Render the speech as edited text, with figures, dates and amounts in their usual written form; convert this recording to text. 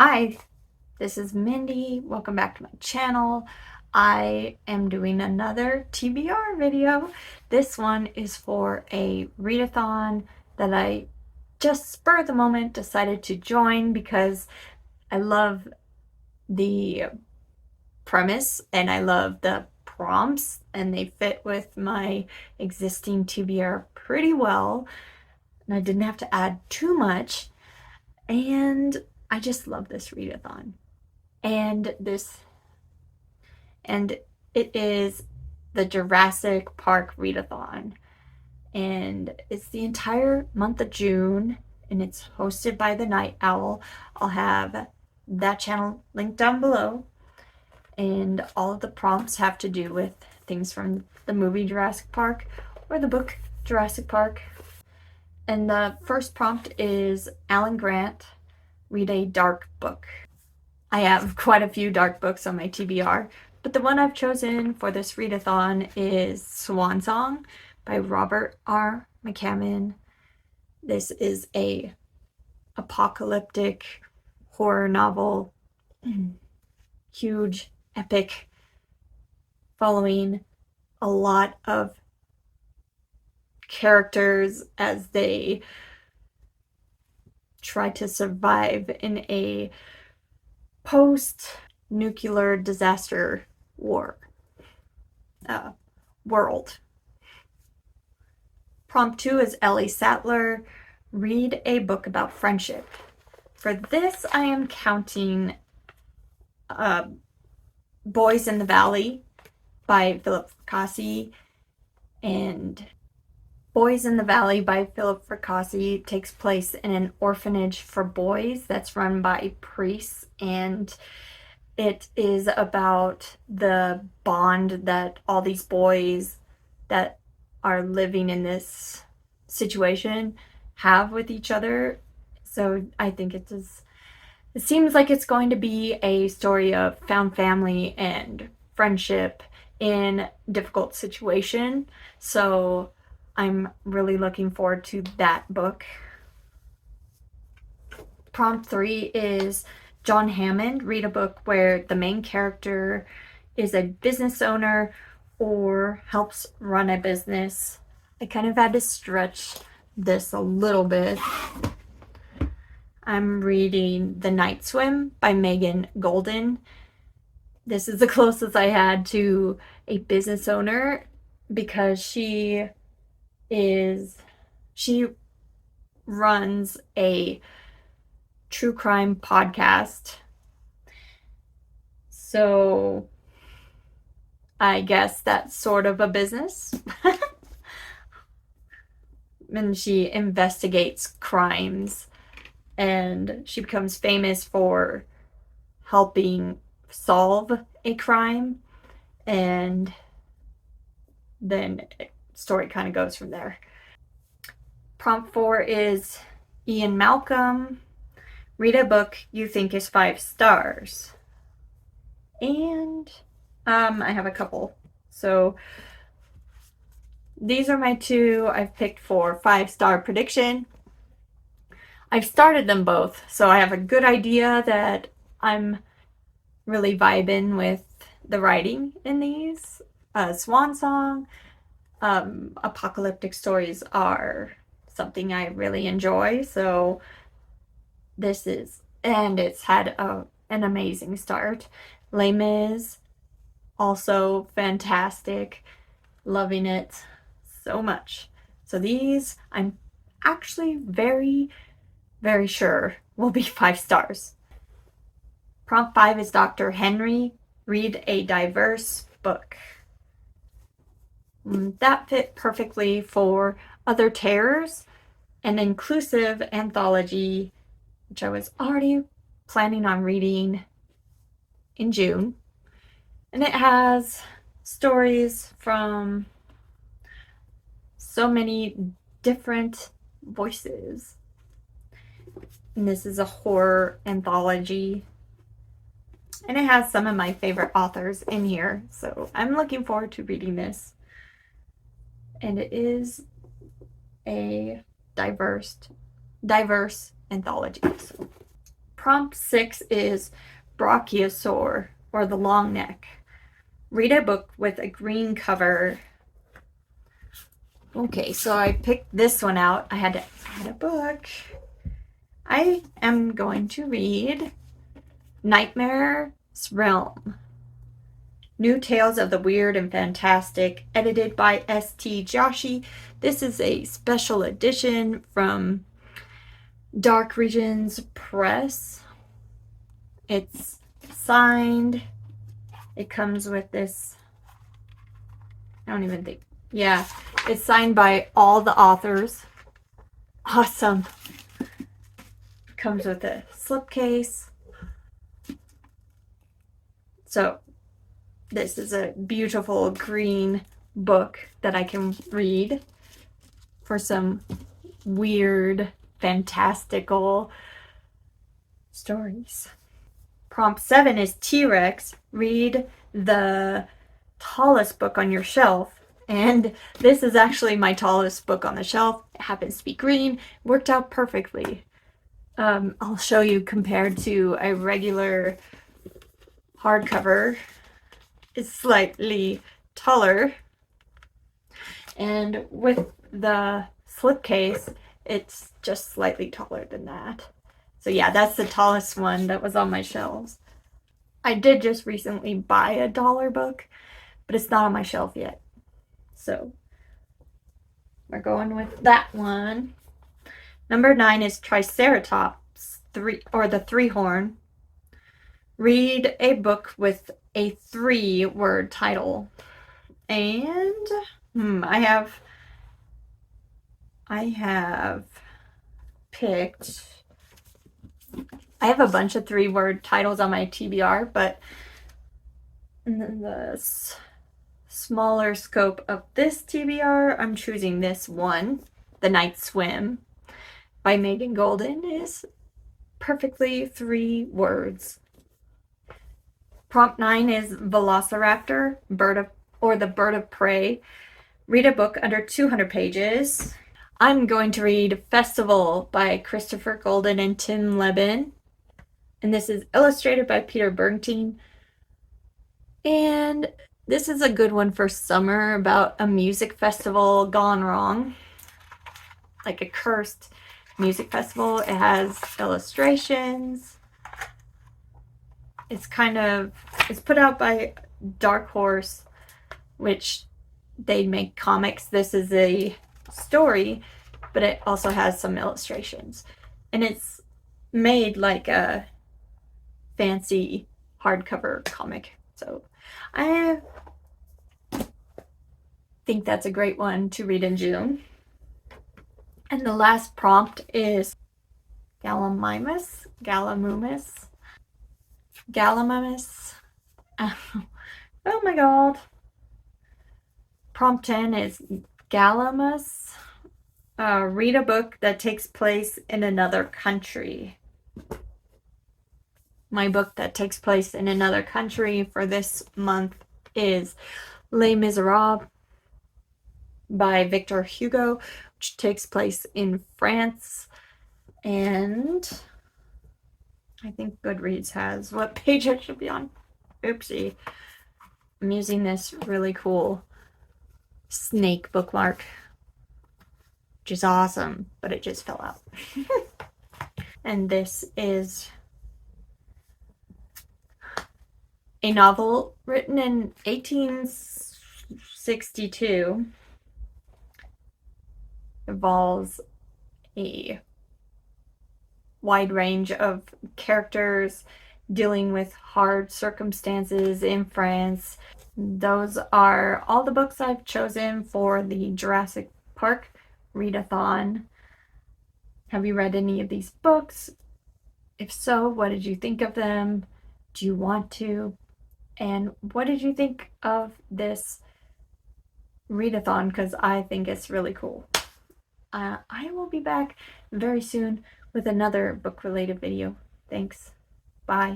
Hi, this is Mindy. Welcome back to my channel. I am doing another TBR video. This one is for a readathon that I just spur of the moment decided to join because I love the premise and I love the prompts and they fit with my existing TBR pretty well. And I didn't have to add too much. And I just love this readathon. And it is the Jurassic Park Readathon. And it's the entire month of June, and it's hosted by the Night Owl. I'll have that channel linked down below. And all of the prompts have to do with things from the movie Jurassic Park or the book Jurassic Park. And the first prompt is Alan Grant, read a dark book. I have quite a few dark books on my TBR, but the one I've chosen for this readathon is Swan Song by Robert R. McCammon. This is a apocalyptic horror novel, huge, epic, following a lot of characters as they try to survive in a post-nuclear disaster war world. Prompt 2 is Ellie Sattler, read a book about friendship. For this, I am counting Boys in the Valley by Philip Fracassi. And Boys in the Valley by Philip Fracassi takes place in an orphanage for boys that's run by priests, and it is about the bond that all these boys that are living in this situation have with each other. So I think it seems like it's going to be a story of found family and friendship in difficult situation. So I'm really looking forward to that book. Prompt 3 is John Hammond, read a book where the main character is a business owner or helps run a business. I kind of had to stretch this a little bit. I'm reading The Night Swim by Megan Goldin. This is the closest I had to a business owner because she runs a true crime podcast. So I guess that's sort of a business. And she investigates crimes and she becomes famous for helping solve a crime, and then the story kind of goes from there. Prompt 4 is Ian Malcolm, read a book you think is 5 stars. And I have a couple. So these are my two I've picked for 5-star prediction. I've started them both, so I have a good idea that I'm really vibing with the writing in these. Swan Song, apocalyptic stories are something I really enjoy, so it's had an amazing start. Les Mis, also fantastic, loving it so much. So these, I'm actually very, very sure will be 5 stars. Prompt 5 is Dr. Henry, read a diverse book. That fit perfectly for Other Terrors, an inclusive anthology, which I was already planning on reading in June. And it has stories from so many different voices. And this is a horror anthology. And it has some of my favorite authors in here. So I'm looking forward to reading this. And it is a diverse anthology. So Prompt 6 is Brachiosaur, or the long neck. Read a book with a green cover. Okay, so I picked this one out. I had to add a book. I am going to read Nightmare's Realm. New Tales of the Weird and Fantastic, edited by S.T. Joshi. This is a special edition from Dark Regions Press. It's signed. It comes with this, I don't even think, yeah, it's signed by all the authors. Awesome. Comes with a slipcase. So this is a beautiful green book that I can read for some weird, fantastical stories. Prompt 7 is T-Rex. Read the tallest book on your shelf. And this is actually my tallest book on the shelf. It happens to be green. Worked out perfectly. I'll show you compared to a regular hardcover. It's slightly taller. And with the slipcase, it's just slightly taller than that. So yeah, that's the tallest one that was on my shelves. I did just recently buy a dollar book, but it's not on my shelf yet. So we're going with that one. Number 9 is Triceratops, the three-horn. Read a book with a 3-word title. And I have picked, I have a bunch of 3-word titles on my TBR, but in the smaller scope of this TBR, I'm choosing this one, The Night Swim by Megan Goldin. Is perfectly 3 words. Prompt 9 is Velociraptor, the bird of prey. Read a book under 200 pages. I'm going to read Festival by Christopher Goldin and Tim Lebbon. And this is illustrated by Peter Bernstein. And this is a good one for summer, about a music festival gone wrong. Like a cursed music festival. It has illustrations. It's put out by Dark Horse, which they make comics. This is a story, but it also has some illustrations. And it's made like a fancy hardcover comic. So I think that's a great one to read in June. And the last prompt is Gallimimus. Oh my god. Prompt 10 is Gallimimus. Read a book that takes place in another country. My book that takes place in another country for this month is Les Miserables by Victor Hugo, which takes place in France. And I think Goodreads has what page I should be on. Oopsie. I'm using this really cool snake bookmark, which is awesome, but it just fell out. And this is a novel written in 1862. Involves a wide range of characters dealing with hard circumstances in France. Those are all the books I've chosen for the Jurassic Park Readathon. Have you read any of these books? If so, what did you think of them? Do you want to? And what did you think of this Readathon? Because I think it's really cool. I will be back very soon with another book-related video. Thanks. Bye.